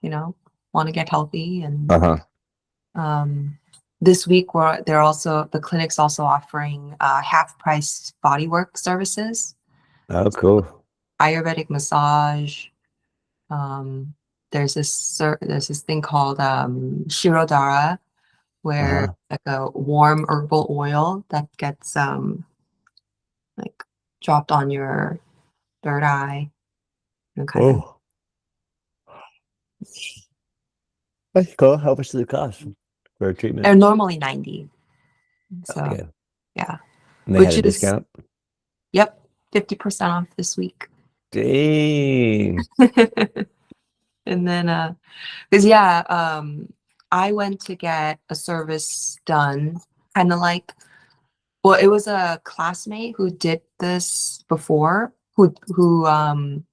want to get healthy. And Uh-huh. this week the clinic's also offering half price bodywork services, Oh, cool. Ayurvedic massage. There's this thing called Shirodara, where Uh-huh. like a warm herbal oil that gets like dropped on your third eye and kind of. Oh, that's cool. How much does it cost for a treatment? They're normally 90. So Okay. yeah, And they had which a is, discount? yep, 50% off this week. Dang. And then because yeah, I went to get a service done, kind of like, well, it was a classmate who did this before, an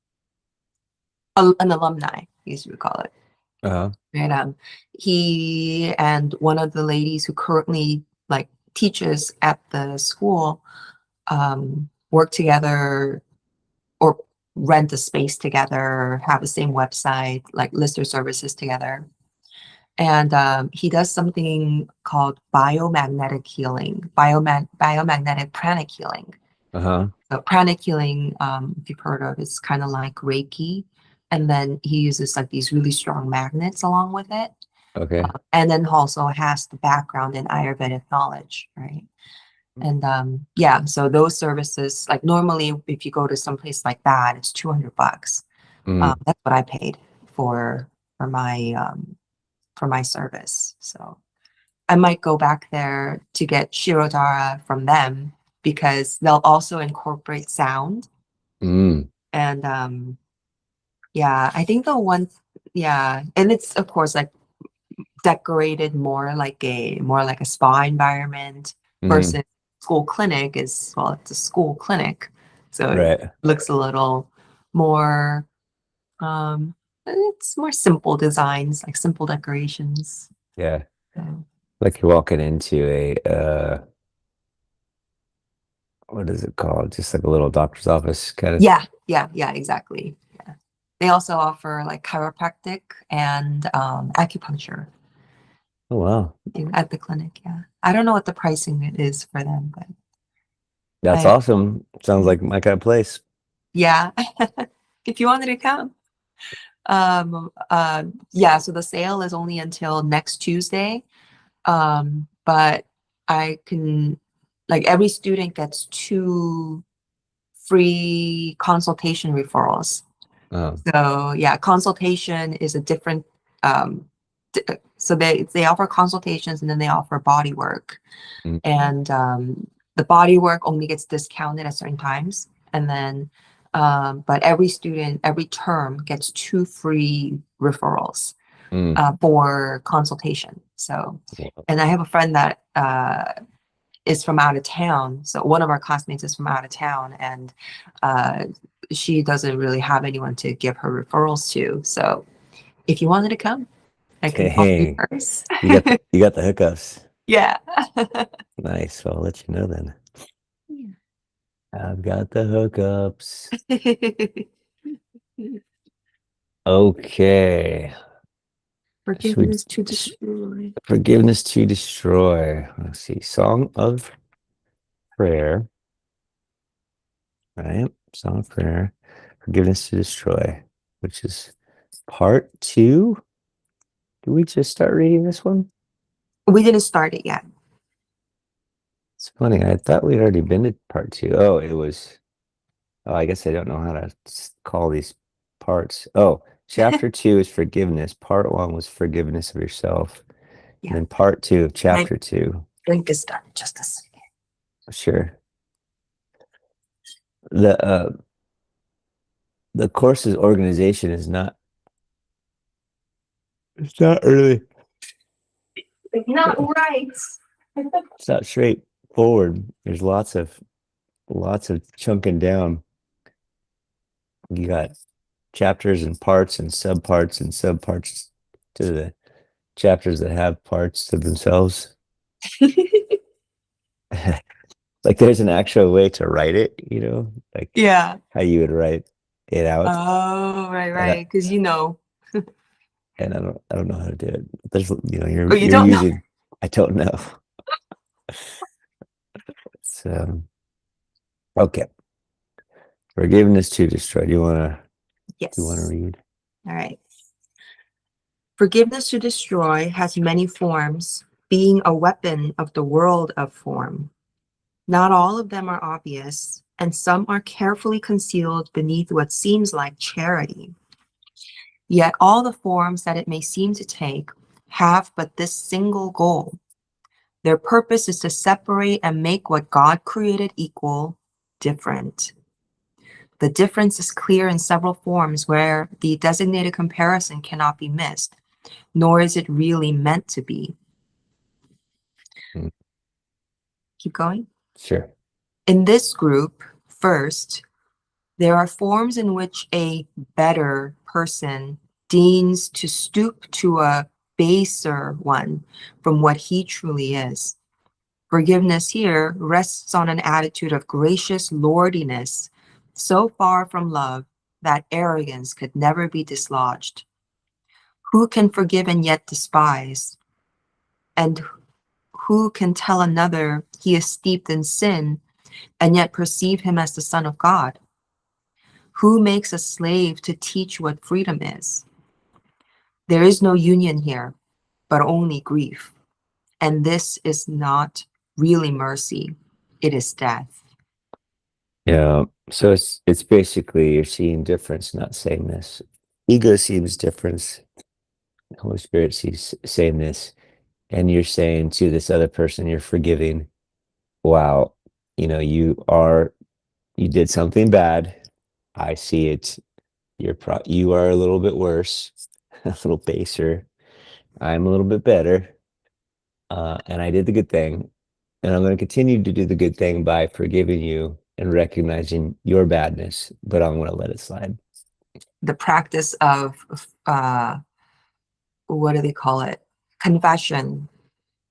alumni, I guess you would call it. Uh-huh. And he and one of the ladies who currently like teaches at the school work together or rent a space together, have the same website, like list their services together. And he does something called biomagnetic healing, biomagnetic pranic healing. Uh-huh. So pranic healing, if you've heard of, it's kind of like Reiki. And then he uses like these really strong magnets along with it. Okay. And then also has the background in Ayurvedic knowledge, right? And yeah, so those services, like normally if you go to some place like that, it's $200. Mm. That's what I paid for for my for my service. So I might go back there to get Shirodara from them because they'll also incorporate sound. Mm. And yeah, I think yeah, and it's of course like decorated more like a spa environment Mm. versus school clinic is, well, it's a school clinic. So it Right. looks a little more it's more simple designs, like simple decorations. Yeah. So, Like you're walking into a what is it called? Just like a little doctor's office kind of. yeah, exactly. Yeah. They also offer like chiropractic and acupuncture Oh wow. at the clinic. Yeah. I don't know what the pricing is for them, but That's I, awesome. Sounds like my kind of place. yeah. If you wanted to come. Yeah, so the sale is only until next Tuesday. But I can, like, every student gets 2 free consultation referrals. Oh. So yeah, consultation is a different so they offer consultations and then they offer body work. Mm. And the body work only gets discounted at certain times. And then but every student, every term gets 2 free referrals Mm. for consultation. So, Wow. and I have a friend that is from out of town. So one of our classmates is from out of town, and she doesn't really have anyone to give her referrals to. So if you wanted to come, I can offer you Hey, first. you got the hookups. Yeah. Nice. Well, I'll let you know then. Yeah. I've got the hookups. Okay. Should we Forgiveness to destroy. forgiveness to destroy? Let's see. Song of Prayer. Right? Song of Prayer. Forgiveness to destroy, which is part 2. Did we just start reading this one? We didn't start it yet. It's funny. I thought we'd already been to part 2. Oh, it was. Oh, I guess I don't know how to call these parts. Oh, chapter 2 is forgiveness. Part 1 was forgiveness of yourself. Yeah. And then part 2 of My chapter 2. drink is done. Just a second. Sure. The course's organization is not. It's not really. Like, not right. It's not straightforward. There's lots of chunking down. You got chapters and parts and subparts to the chapters that have parts to themselves. Like there's an actual way to write it, like Yeah. how you would write it out. Oh, And right. Because and I don't know how to do it. There's, Oh, you you're don't know? using, I don't know. So, okay. Forgiveness to destroy. Do you want to Yes. read? All right. Forgiveness to destroy has many forms, being a weapon of the world of form. Not all of them are obvious, and some are carefully concealed beneath what seems like charity. Yet all the forms that it may seem to take have but this single goal. Their purpose is to separate and make what God created equal different. The difference is clear in several forms where the designated comparison cannot be missed, nor is it really meant to be. Mm, Keep going. sure. In this group, first, there are forms in which a better person deigns to stoop to a baser one from what he truly is. Forgiveness here rests on an attitude of gracious lordliness, so far from love that arrogance could never be dislodged. Who can forgive and yet despise? And who can tell another he is steeped in sin and yet perceive him as the Son of God? Who makes a slave to teach what freedom is? There is no union here, but only grief. And this is not really mercy, it is death. Yeah. So it's basically you're seeing difference, not sameness. Ego sees difference. Holy Spirit sees sameness. And you're saying to this other person you're forgiving, wow, you did something bad. I see it. You are a little bit worse, a little baser. I'm a little bit better. And I did the good thing. And I'm going to continue to do the good thing by forgiving you and recognizing your badness, but I'm going to let it slide. The practice of, what do they call it? Confession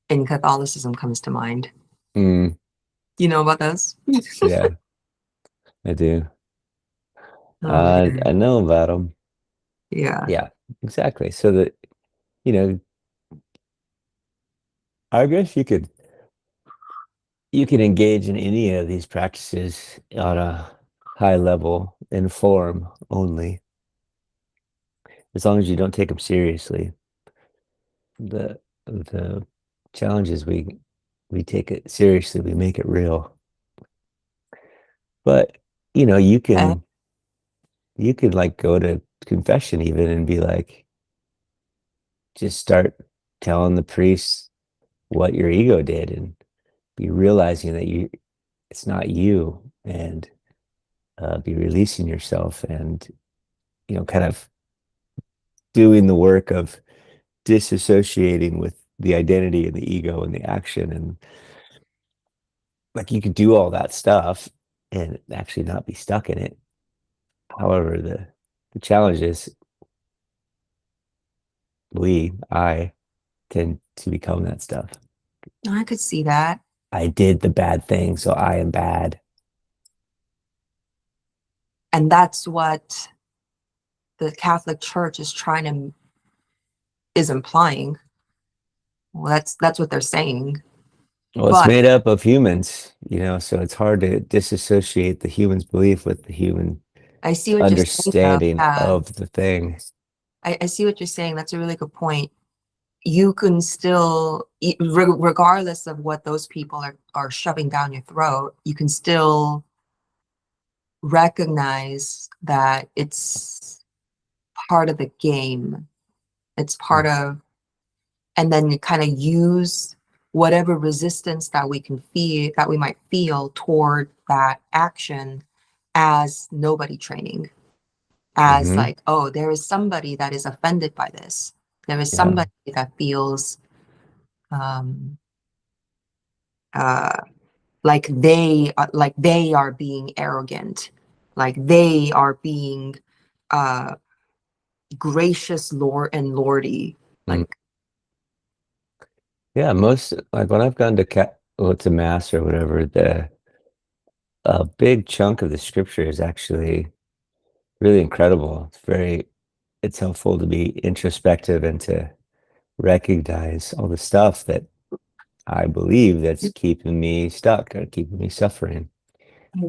in Catholicism comes to mind. Mm, You know about those? yeah, I do. Oh man. I know about them. Yeah. Yeah, exactly. So that, you know, I guess you can engage in any of these practices on a high level in form only, as long as you don't take them seriously. The challenge is we take it seriously, we make it real. But you Okay. can like go to confession even and be like, just start telling the priest what your ego did and be realizing that it's not you, and be releasing yourself and kind of doing the work of disassociating with the identity and the ego and the action, and like you could do all that stuff and actually not be stuck in it. However, the challenge is I tend to become that stuff. I could see that. I did the bad thing, so I am bad. And that's what the Catholic Church is implying. Well, that's what they're saying. Well, it's But made up of humans, so it's hard to disassociate the human's belief with the human I see what you're saying though. understanding Yeah. of the thing. I see what you're saying. That's a really good point. You can still, regardless of what those people are shoving down your throat, you can still recognize that it's part of the game. It's part of, and then you kind of use whatever resistance that we might feel toward that action as nobody training, as Mm-hmm. like, oh, there is somebody that is offended by this. There is Yeah. somebody that feels um, uh, like they are being arrogant, like they are being uh, gracious, lord and lordy. Mm. Like, Yeah. Most, like when I've gone to mass or whatever, a big chunk of the scripture is actually really incredible. It's very it's helpful to be introspective and to recognize all the stuff that I believe that's keeping me stuck or keeping me suffering.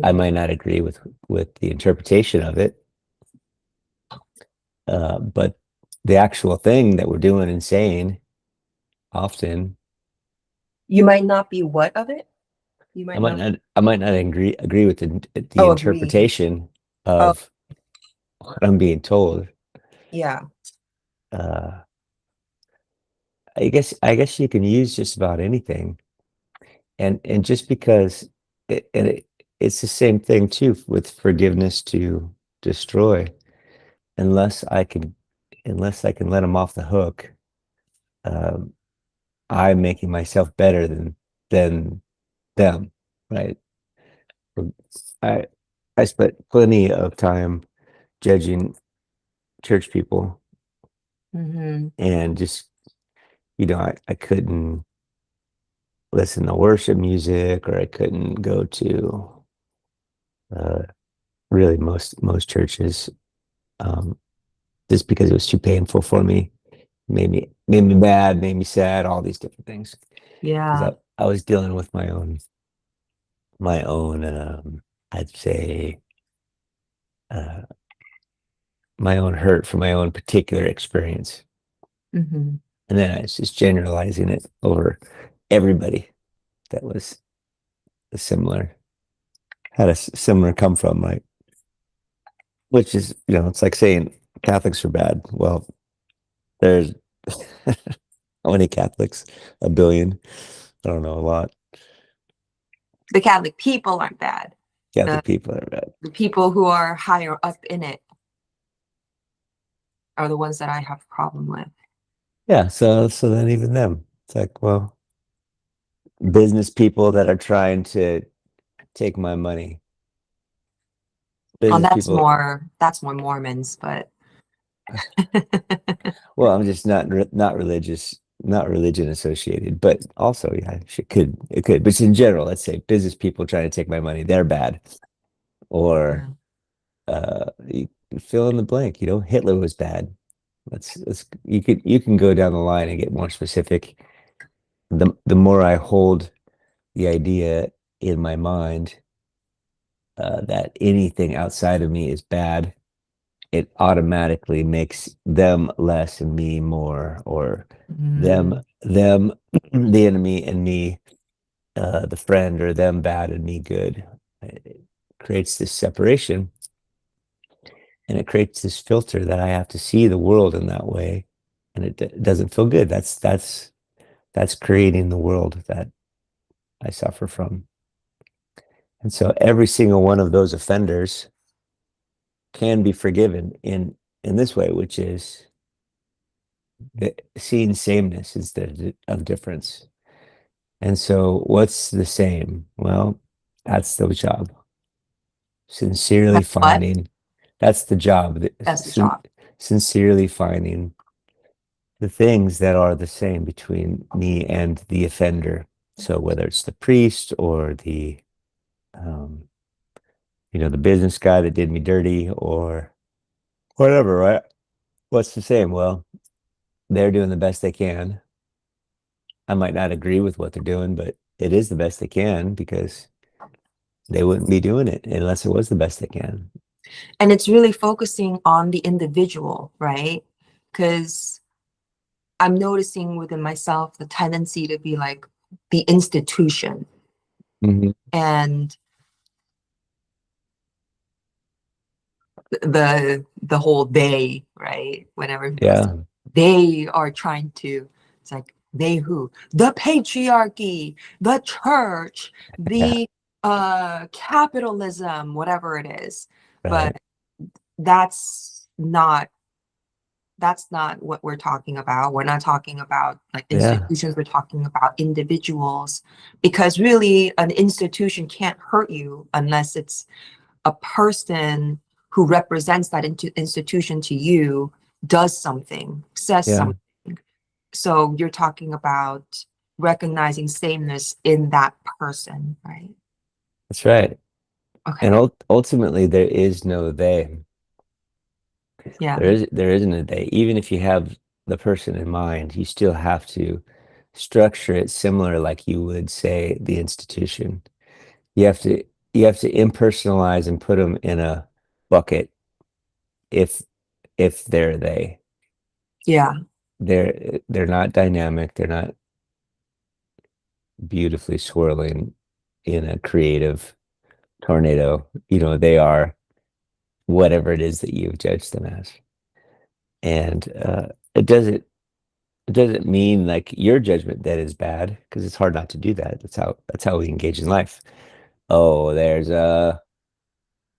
I might not agree with the interpretation of it, but the actual thing that we're doing and saying often, You might not be what of it? You might not. I might not agree with the Oh, agree. interpretation Oh, of what I'm being told. yeah. Uh, I guess you can use just about anything, and just because it's the same thing too with forgiveness to destroy. Unless I can, unless I can let them off the hook, um, I'm making myself better than them, right? I I spent plenty of time judging church people, Mm-hmm. and just I couldn't listen to worship music, or I couldn't go to uh, really most churches, um, just because it was too painful for me. Made me mad, made me sad, all these different things. Because Yeah. I was dealing with my own I'd say uh, my own hurt from my own particular experience, Mm-hmm. and then I was just generalizing it over everybody that was similar, had a similar come from, right? Which is, it's like saying Catholics are bad. Well, there's how many Catholics? A billion. I don't know, a lot. The Catholic people aren't bad. Catholic The people are bad. the people who are higher up in it are the ones that I have a problem with. Yeah, so then even them, it's like, well, business people that are trying to take my money. Oh, Business people. that's more Mormons, but Well, I'm just not religious, not religion associated, but also, yeah, it could. But in general, let's say business people trying to take my money, they're bad. Or yeah. you fill in the blank. Hitler was bad. Let's you can go down the line and get more specific. The more I hold the idea in my mind, that anything outside of me is bad, it automatically makes them less and me more, or Mm, them the enemy and me the friend, or them bad and me good. It creates this separation, and it creates this filter that I have to see the world in that way, and it doesn't feel good. That's creating the world that I suffer from. And so every single one of those offenders can be forgiven in this way, which is seeing sameness instead of difference. And so what's the same? Well, that's the job. Sincerely that's what? finding, that's the job. That's the job. Sincerely finding the things that are the same between me and the offender. So whether it's the priest or um, the business guy that did me dirty, or whatever, right? What's the same? Well, they're doing the best they can. I might not agree with what they're doing, but it is the best they can, because they wouldn't be doing it unless it was the best they can. And it's really focusing on the individual, right? Because I'm noticing within myself the tendency to be like the institution Mhm. and the whole they, right? Whenever people say Yeah, they are trying to, it's like they who? The patriarchy, the church, yeah, the capitalism, whatever it is. But right. that's not that's not what we're talking about. We're not talking about like Yeah, institutions, we're talking about individuals. Because really, an institution can't hurt you unless it's a person who represents that institution to you, does something, says yeah, something. So you're talking about recognizing sameness in that person, right? that's right. And Okay. ultimately, there is no they. Yeah. There isn't a day. Even if you have the person in mind, you still have to structure it similar, like you would say the institution. You have to you have to impersonalize and put them in a bucket if they're they. Yeah. They're not dynamic. They're not beautifully swirling in a creative tornado. They are whatever it is that you've judged them as. And it doesn't mean like your judgment that is bad, because it's hard not to do that. That's how we engage in life. Oh, there's a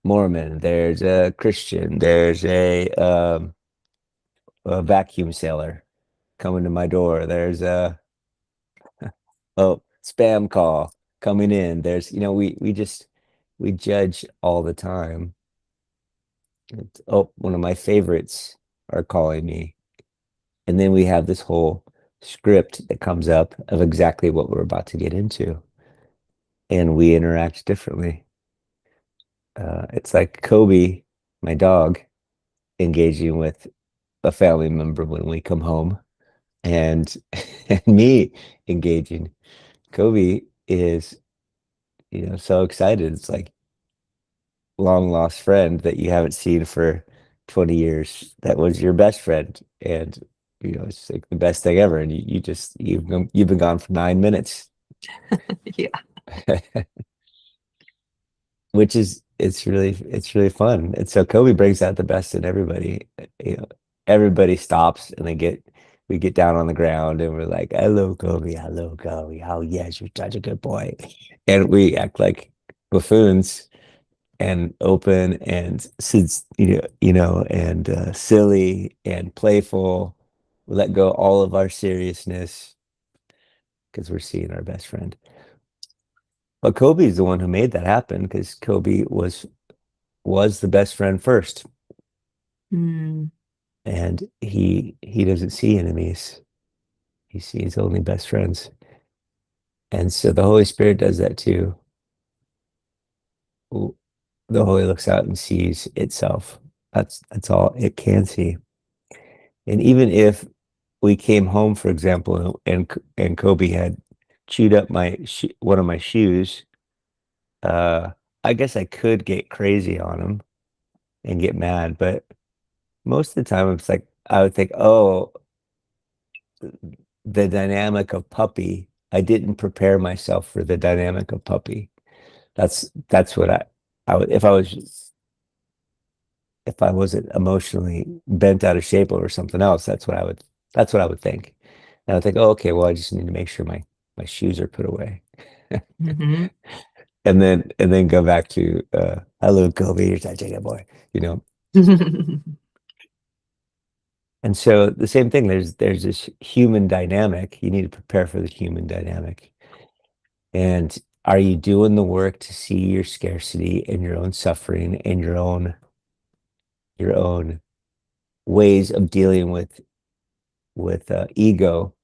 Mormon, there's a Christian, there's a vacuum sealer coming to my door. There's a spam call coming in. There's we judge all the time. One of my favorites are calling me. And then we have this whole script that comes up of exactly what we're about to get into. And we interact differently. It's like Kobe, my dog, engaging with a family member when we come home, and and me engaging. Kobe is, so excited. It's like long lost friend that you haven't seen for 20 years. That was your best friend, and it's like the best thing ever. And you've been gone for 9 minutes. Yeah. Which is it's really fun. And so Kobe brings out the best in everybody. Everybody stops and we get down on the ground and we're like, hello, Kobe, hello, Kobe. Oh yes, you're such a good boy. And we act like buffoons and open and and silly and playful. We let go all of our seriousness because we're seeing our best friend. But Kobe's the one who made that happen, because Kobe was the best friend first, Mm. and he doesn't see enemies. He sees only best friends. And so the Holy Spirit does that too. The Holy looks out and sees itself. That's all it can see. And even if we came home, for example, and Kobe had chewed up one of my shoes, uh, I guess I could get crazy on him and get mad, but most of the time it's like I would think, oh, the dynamic of puppy. I didn't prepare myself for the dynamic of puppy. That's what I would, if I wasn't emotionally bent out of shape over something else, that's what I would think. And I would think, oh, okay, well, I just need to make sure my shoes are put away. Hmm. And then go back to hello, Kobe, you're such a good boy, you know. And so the same thing, there's this human dynamic. You need to prepare for the human dynamic. And are you doing the work to see your scarcity and your own suffering and your own ways of dealing with ego?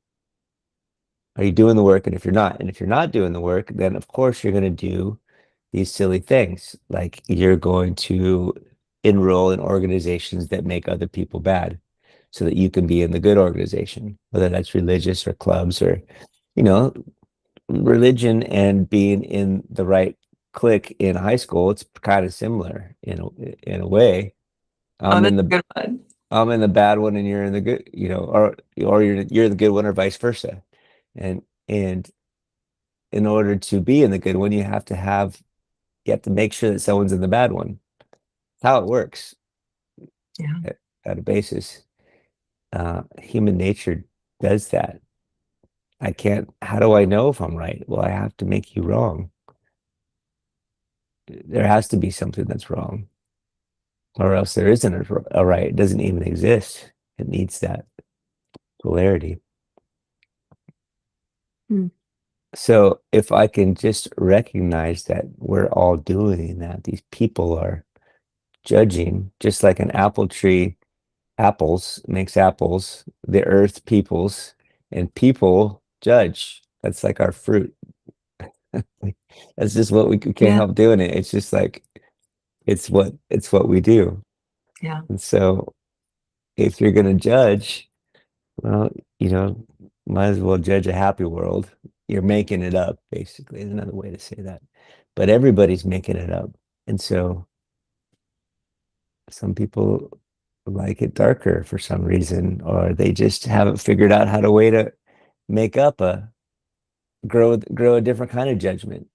Are you doing the work? And if you're not doing the work, then of course you're going to do these silly things. Like you're going to enroll in organizations that make other people bad so that you can be in the good organization, whether that's religious or clubs or, you know, religion and being in the right clique in high school. It's kind of similar in a way. Oh, I'm in that's a the good one. I'm in the bad one and you're in the good, or you're the good one or vice versa. And in order to be in the good one, you have to make sure that someone's in the bad one. That's how it works Yeah. at a basis. Human nature does that. How do I know if I'm right? Well, I have to make you wrong. There has to be something that's wrong, or else there isn't a right. It doesn't even exist. It needs that polarity. Mm. So if I can just recognize that we're all doing that, these people are judging, just like an apple tree, apples makes apples, the earth peoples, and people judge. That's like our fruit. That's just what we can't Yeah. help doing it. It's just like it's what we do. Yeah. And so if you're going to judge, well, you know, might as well judge a happy world. You're making it up, basically, is another way to say that. But everybody's making it up. And so some people like it darker for some reason, or they just haven't figured out how to way to make up grow a different kind of judgment.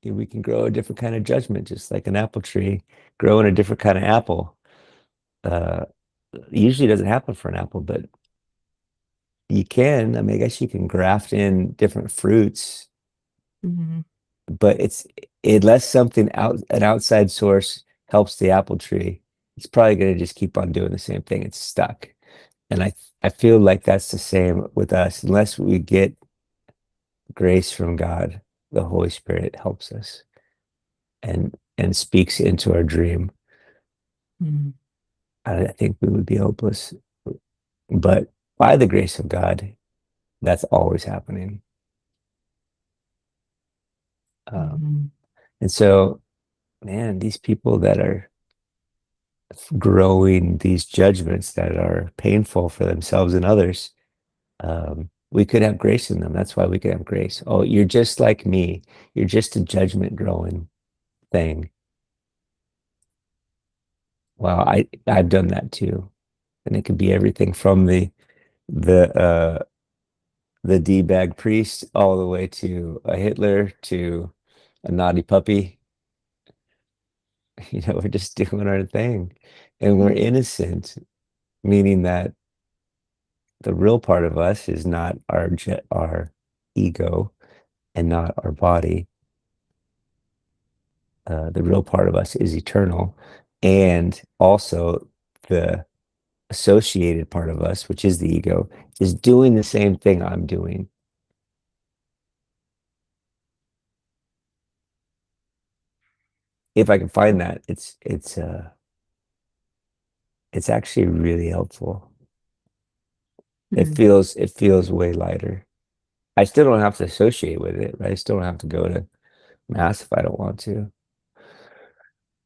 We can grow a different kind of judgment, just like an apple tree growing a different kind of apple. Uh, Usually doesn't happen for an apple, but you can. I mean, I guess you can graft in different fruits, Mhm. but unless something an outside source helps the apple tree, it's probably going to just keep on doing the same thing. It's stuck. And I feel like that's the same with us. Unless we get grace from God, the Holy Spirit helps us and speaks into our dream. Mhm. I think we would be hopeless. But by the grace of God, that's always happening. Um, Mhm. and so, man, these people that are growing these judgments that are painful for themselves and others, we could have grace in them. That's why we could have grace. Oh, you're just like me. You're just a judgment growing thing. Well, I've done that too. And it could be everything from the the D-bag priest all the way to a Hitler to a naughty puppy. We're just doing our thing. And we're innocent, meaning that the real part of us is not our ego and not our body. The real part of us is eternal, and also the associated part of us, which is the ego, is doing the same thing I'm doing. If I can find that, it's actually really helpful. Mhm. It feels way lighter. I still don't have to associate with it, right? I still don't have to go to mass if I don't want to.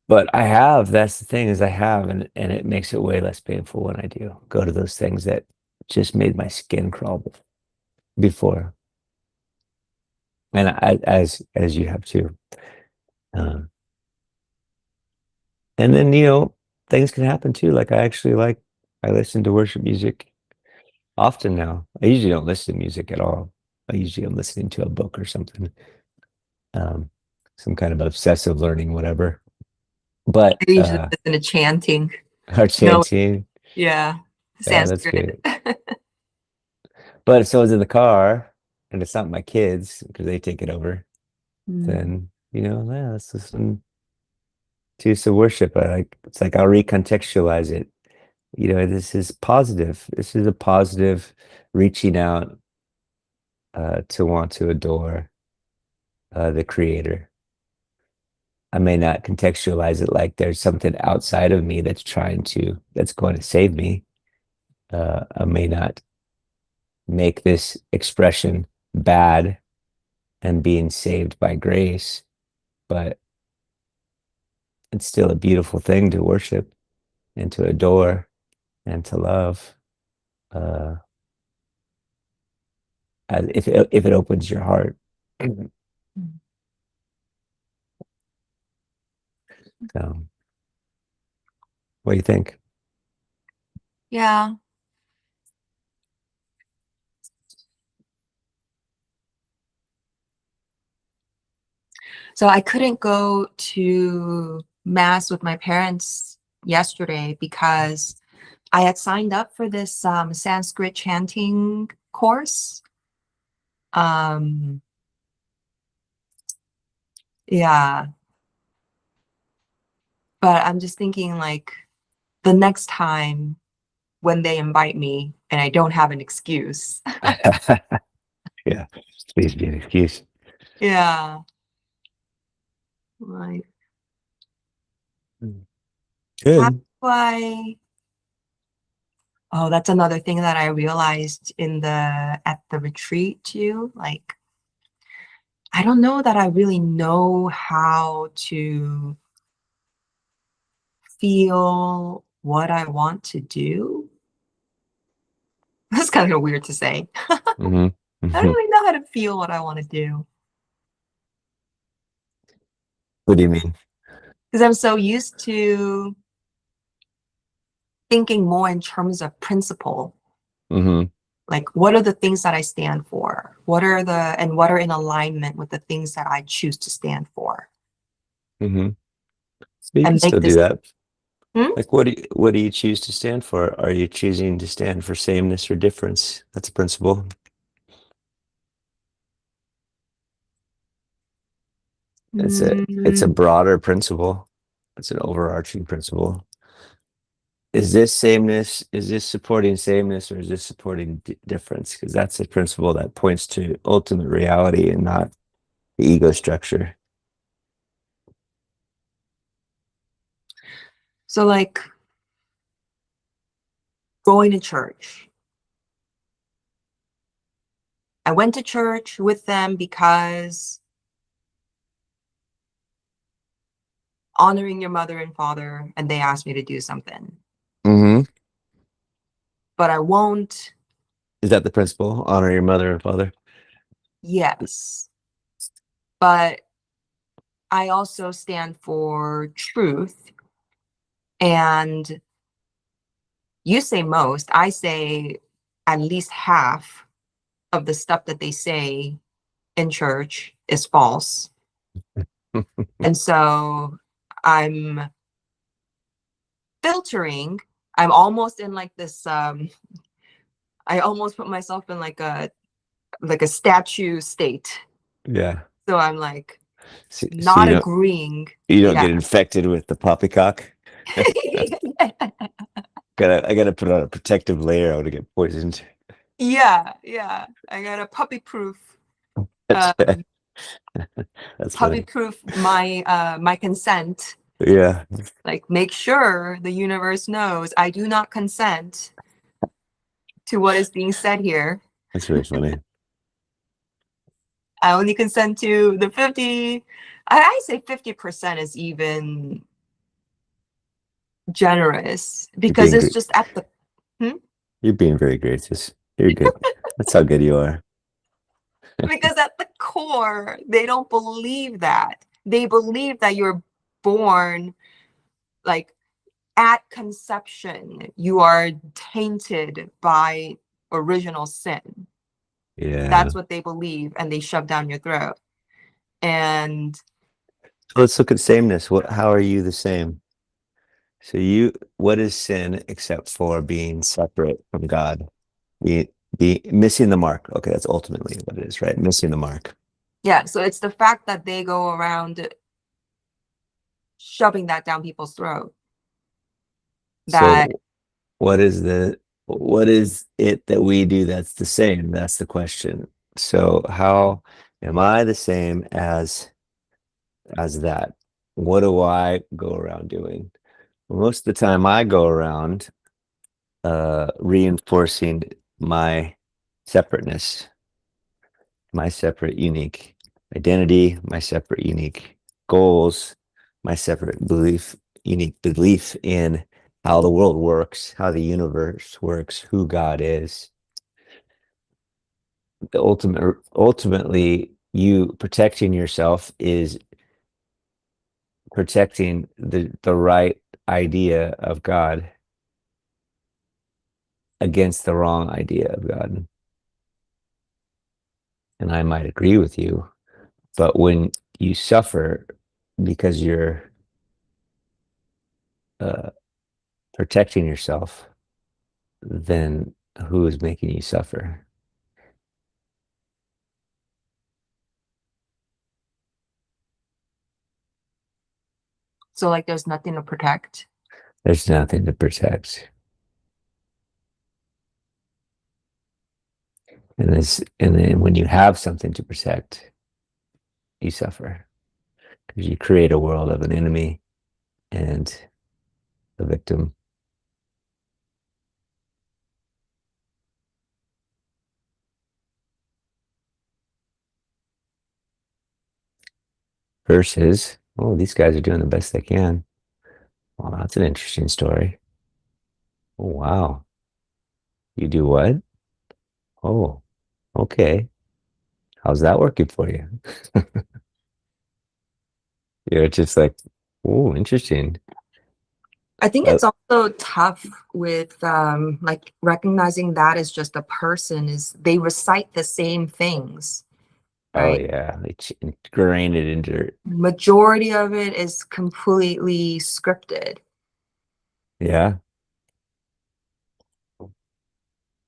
But I have, that's the thing is I have, and it makes it way less painful when I do go to those things that just made my skin crawl before. And as you have too. Um, and then, things can happen too. Like I listen to worship music often now. I usually don't listen to music at all. I usually am listening to a book or something, um, some kind of obsessive learning, whatever. But I usually listen to chanting. our No, chanting, yeah, yeah, that's Sanskrit. good. But if someone's in the car and it's not my kids because they take it over, Mm. then yeah, let's listen to some worship. It's like I'll recontextualize it. This is positive. This is a positive reaching out to want to adore the creator. I may not contextualize it like there's something outside of me that's going to save me. I may not make this expression bad and being saved by grace, but it's still a beautiful thing to worship and to adore and to love. Uh, if it opens your heart. So, what do you think? Yeah. So I couldn't go to mass with my parents yesterday because I had signed up for this Sanskrit chanting course. Um, yeah, but I'm just thinking like the next time when they invite me and I don't have an excuse. Yeah, please be an excuse. Yeah, like how Good. do I? Oh, that's another thing that I realized at the retreat too. Like, I don't know that I really know how to feel what I want to do. That's kind of weird to say. Hmm. I don't really know how to feel what I want to do What do you mean? because I'm so used to thinking more in terms of principle. Hmm. Like, what are the things that I stand for? What are in alignment with the things that I choose to stand for? Hmm. You can And still make do this. that. Hmm? Like, what do you choose to stand for? Are you choosing to stand for sameness or difference? That's a principle. It's a Mm, broader principle. It's an overarching principle. Is this sameness? Is this supporting sameness, or is this supporting difference? Because that's a principle that points to ultimate reality and not the ego structure. so, like, going to church. I went to church with them because honoring your mother and father, and they asked me to do something. Hmm. But I won't. Is that the principle? Honor your mother and father. Yes. But I also stand for truth. And you say most, I say at least half of the stuff that they say in church is false. And so I'm filtering. I'm almost in like this I almost put myself in like a statue state. Yeah. So I'm like So not agreeing. you don't Yeah. get infected with the poppycock. I gotta put on a protective layer. I would get poisoned. Yeah, yeah. I got a puppy proof That's um that's puppy funny. proof my consent. Yeah, Like make sure the universe knows I do not consent to what is being said here. that's really funny. I only consent to the 50. I say 50% is even generous You're because being it's great. just at the hmm? You're being very gracious. You're good. That's how good you are. Because at the core, they don't believe that. They believe that you're born like at conception, you are tainted by original sin. Yeah. That's what they believe, and they shove down your throat. And So let's look at sameness. How are you the same? So what is sin except for being separate from God? Be, be missing the mark. Okay, that's ultimately what it is, right? Missing the mark. yeah, so it's the fact that they go around shoving that down people's throat. That So what is it that we do that's the same? That's the question. So how am I the same as that? What do I go around doing? Well, most of the time I go around reinforcing my separateness, my separate unique identity, my separate unique goals, my separate unique belief in how the world works, how the universe works, who God is. Ultimately, you protecting yourself is protecting the right idea of God against the wrong idea of God. And I might agree with you, but when you suffer because you're uh, protecting yourself, then who is making you suffer? so like there's nothing to protect. There's nothing to protect. And then when you have something to protect, you suffer because you create a world of an enemy and a victim. Versus, oh, these guys are doing the best they can. Well, that's an interesting story. Oh, wow. You do what? Oh, okay. How's that working for you? You're just like, oh, interesting. I think Uh, it's also tough with like recognizing that as just a person is they recite the same things, oh right? yeah, they ingrained it into, Majority of it is completely scripted. yeah.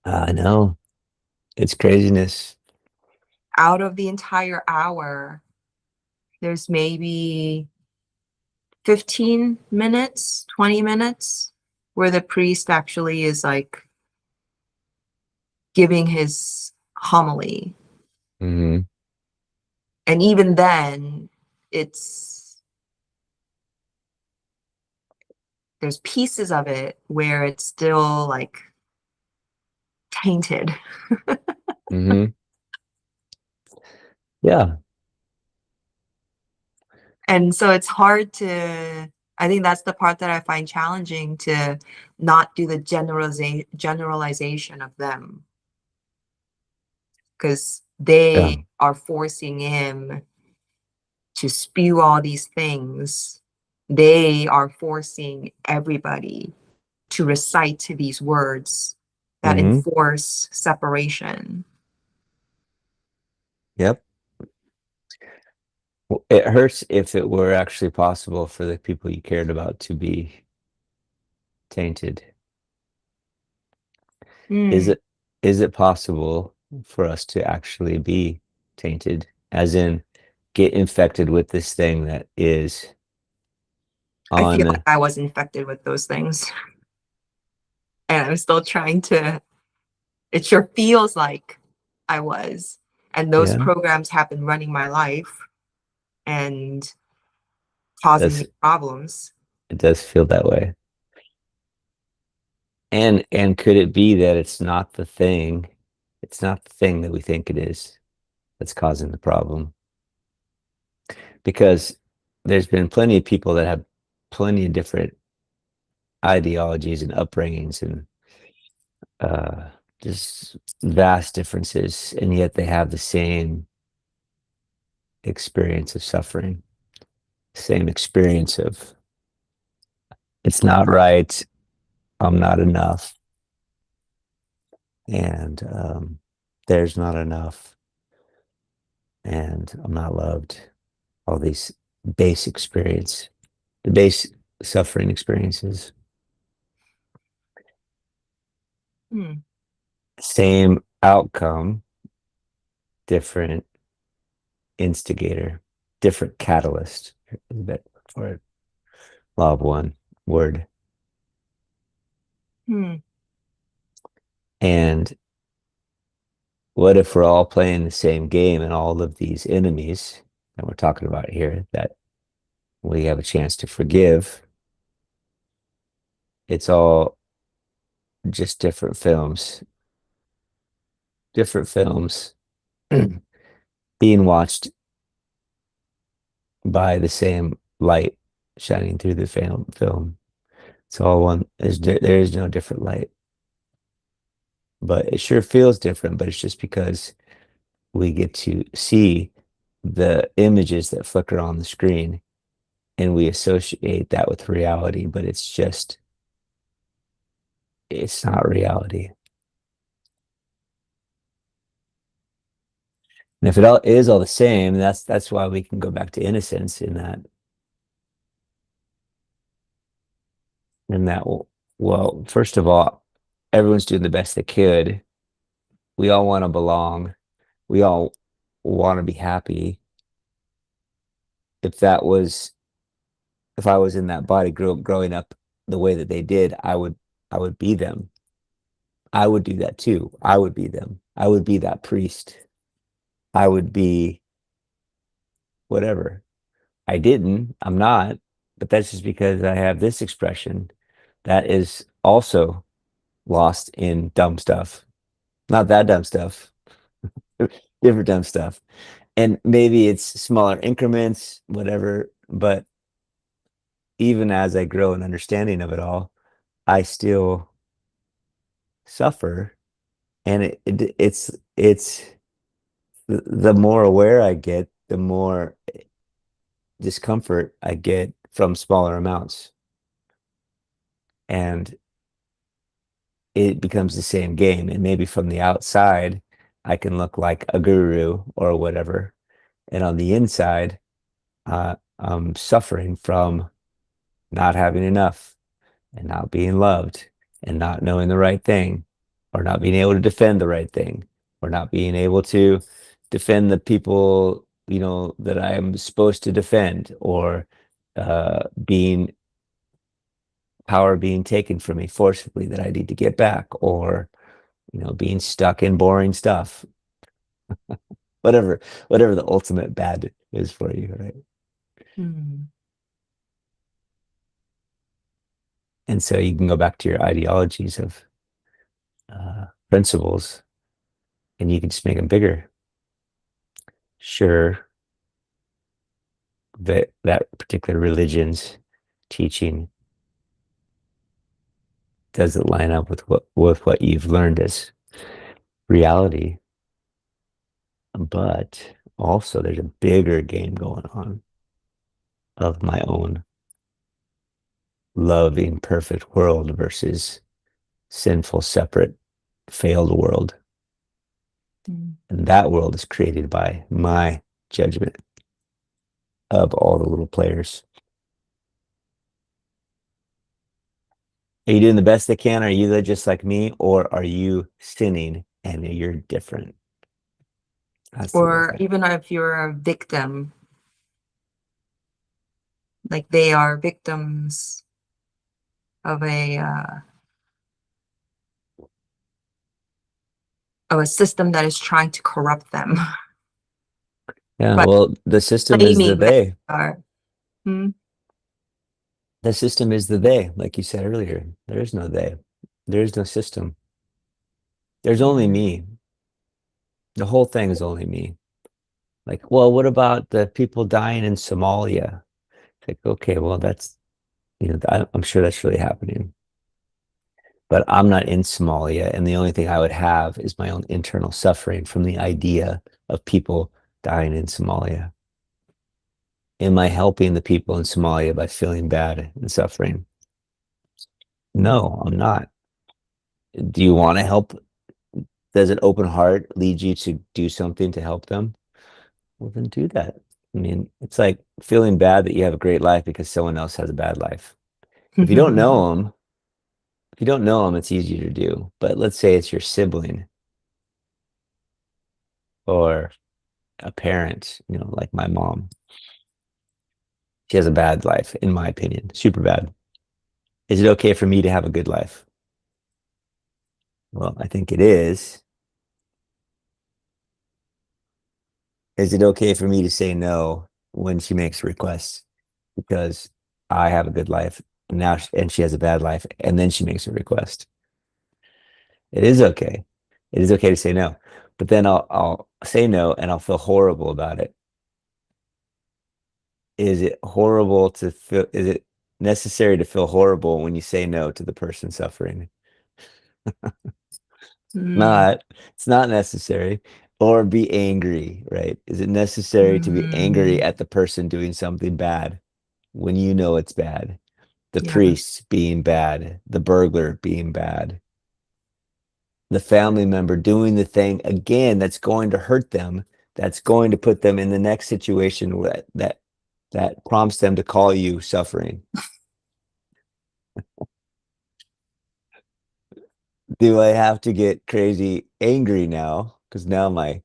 I know. It's craziness. Out of the entire hour, there's maybe 15 minutes, 20 minutes where the priest actually is like giving his homily. Hmm. And even then, it's there's pieces of it where it's still like tainted. Hmm. Yeah. And so it's hard to, I think that's the part that I find challenging to not do the generalization of them because Yeah. they are forcing him to spew all these things. They are forcing everybody to recite these words that Hmm. enforce separation. Yep. Well, it hurts if it were actually possible for the people you cared about to be tainted. Is Hmm. it possible for us to actually be tainted, as in get infected with this thing that is I feel like on, I was infected with those things. And I'm still trying to, it sure feels like I was. And those yeah, programs have been running my life and causing me that's problems. it does feel that way. And could it be that it's not the thing that we think it is that's causing the problem? Because there's been plenty of people that have plenty of different ideologies and upbringings and uh, just vast differences, and yet they have the same experience of suffering, same experience of it's not right, I'm not enough, and there's not enough, and I'm not loved. All these base experience, the base suffering experiences, Hmm. same outcome, different instigator, different catalyst. For it. Law of one word. Hmm. And what if we're all playing the same game and all of these enemies that we're talking about here that we have a chance to forgive? It's all just different films being watched by the same light shining through the film. It's all one. There is no different light, but it sure feels different. But it's just because we get to see the images that flicker on the screen and we associate that with reality, but it's not reality. And if it all is all the same, that's why we can go back to innocence in that well, first of all, everyone's doing the best they could. We all want to belong. We all want to be happy. If that was if I was in that body growing up the way that they did, I would be them. I would do that too. I would be them. I would be that priest. I would be whatever. I didn't. I'm not. But that's just because I have this expression that is also lost in dumb stuff. Not that dumb stuff, different dumb stuff. And maybe it's smaller increments, whatever. But even as I grow in understanding of it all, I still suffer, and it's the more aware I get, the more discomfort I get from smaller amounts, and it becomes the same game. And maybe from the outside, I can look like a guru or whatever, and on the inside, I'm suffering from not having enough and not being loved and not knowing the right thing, or not being able to defend the right thing, or not being able to defend the people, that I am supposed to defend, or being power being taken from me forcibly that I need to get back, or being stuck in boring stuff. Whatever the ultimate bad is for you, right? Mm. And so you can go back to your ideologies of principles, and you can just make them bigger. Sure, that particular religion's teaching doesn't line up with what you've learned as reality, but also there's a bigger game going on of my own loving perfect world versus sinful separate failed world. Mm. And that world is created by my judgment of all the little players. Are you doing the best they can? Are you just like me, or are you sinning and you're different? That's the real Or thing. even if you're a victim, like they are victims of a system that is trying to corrupt them, Yeah, but well, the system is the claiming that they. they are. Hmm. The system is the they, like you said earlier. There is no they. There is no system. There's only Mm. me. The whole thing is only me. Like, well, what about the people dying in Somalia? It's like, okay, well, I'm sure that's really happening. But I'm not in Somalia, and the only thing I would have is my own internal suffering from the idea of people dying in Somalia. Am I helping the people in Somalia by feeling bad and suffering? No, I'm not. Do you want to help? Does an open heart lead you to do something to help them? Well, then do that. I mean, it's like feeling bad that you have a great life because someone else has a bad life. If you don't know them, if you don't know them, it's easier to do. But let's say it's your sibling or a parent, like my mom. She has a bad life, in my opinion, super bad. Is it okay for me to have a good life? Well, I think it is. Is it okay for me to say no when she makes requests because I have a good life now and she has a bad life, and then she makes a request? It is okay. It is okay to say no, but then I'll say no and I'll feel horrible about it. Is it horrible to feel? Is it necessary to feel horrible when you say no to the person suffering? Mm. Not. It's not necessary. Or be angry, right? Is it necessary to be angry Mm. at the person doing something bad when you know it's bad? The Yeah. priest being bad, the burglar being bad, the family member doing the thing again that's going to hurt them, that's going to put them in the next situation that prompts them to call you suffering. Do I have to get crazy angry now? Because now I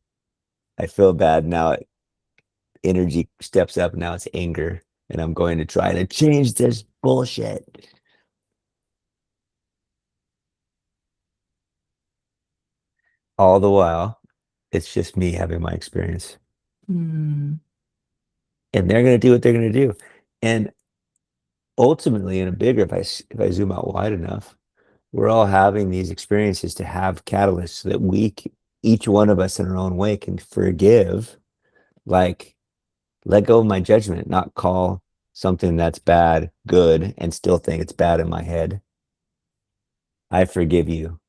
feel bad now. Energy steps up. Now it's anger, and I'm going to try to change this bullshit. All the while, it's just me having my experience, Mm. and they're going to do what they're going to do. And ultimately, in a bigger, if I zoom out wide enough, we're all having these experiences to have catalysts so that each one of us in our own way can forgive, like let go of my judgment, not call something that's bad good and still think it's bad in my head. I forgive you.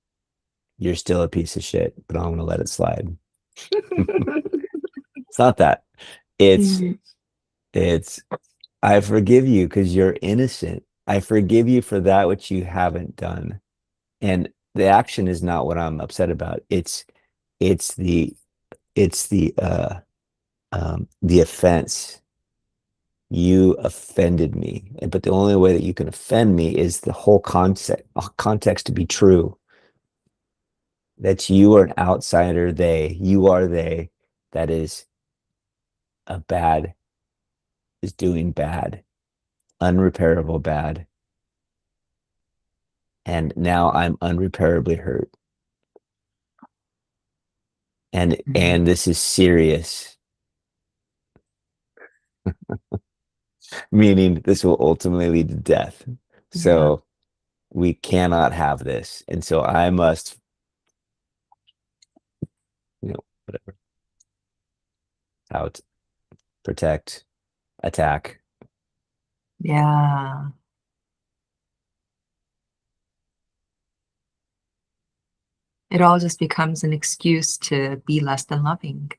you're still a piece of shit, but I'm gonna let it slide. It's not that. It's Mhm. it's I forgive you because you're innocent. I forgive you for that which you haven't done. And the action is not what I'm upset about. It's the it's the offense. You offended me. But the only way that you can offend me is the whole context to be true. That you are an outsider, you are they, that is doing bad, unrepairable bad. And now I'm unrepairably hurt. And this is serious, meaning this will ultimately lead to death. So we cannot have this. And so I must, whatever, out, protect, attack. Yeah. It all just becomes an excuse to be less than loving.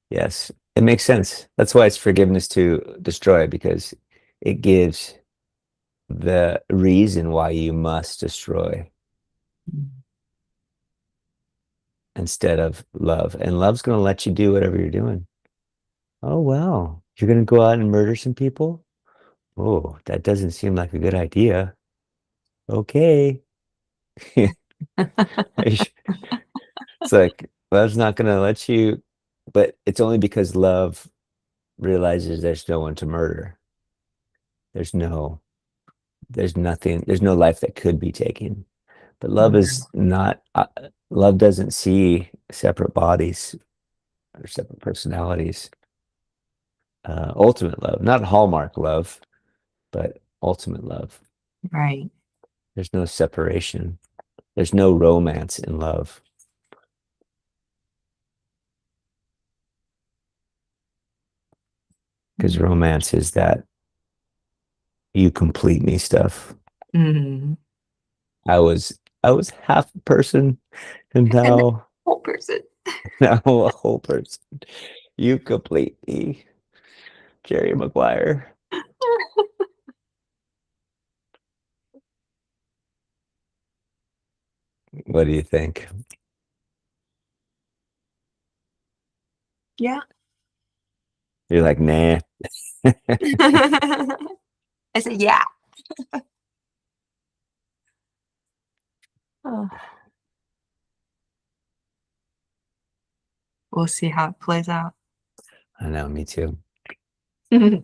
Yes, it makes sense. That's why it's forgiveness to destroy, because it gives the reason why you must destroy instead of love. And love's going to let you do whatever you're doing. Oh, wow. You're going to go out and murder some people? Oh, that doesn't seem like a good idea. Okay. It's like, love's not going to let you, but it's only because love realizes there's no one to murder. There's nothing, there's no life that could be taken. But love is not, love doesn't see separate bodies or separate personalities. Ultimate love, not Hallmark love, but ultimate love. Right. There's no separation. There's no romance in love, because romance is that you complete me stuff. Mm-hmm. I was half a person, and And now whole person. now a whole person. You complete me, Jerry Maguire. What do you think? Yeah. You're like, nah. I said, yeah. Oh, we'll see how it plays out. I know, me too. All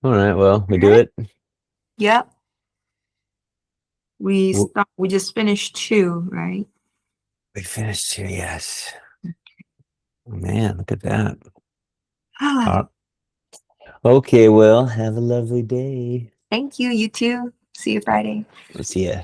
All right, well, we do right. it. Yep. W- We just finished 2, right? We finished here, yes. Oh, man, look at that. Uh, okay, well, have a lovely day. Thank you. You too. See you Friday. We'll see ya.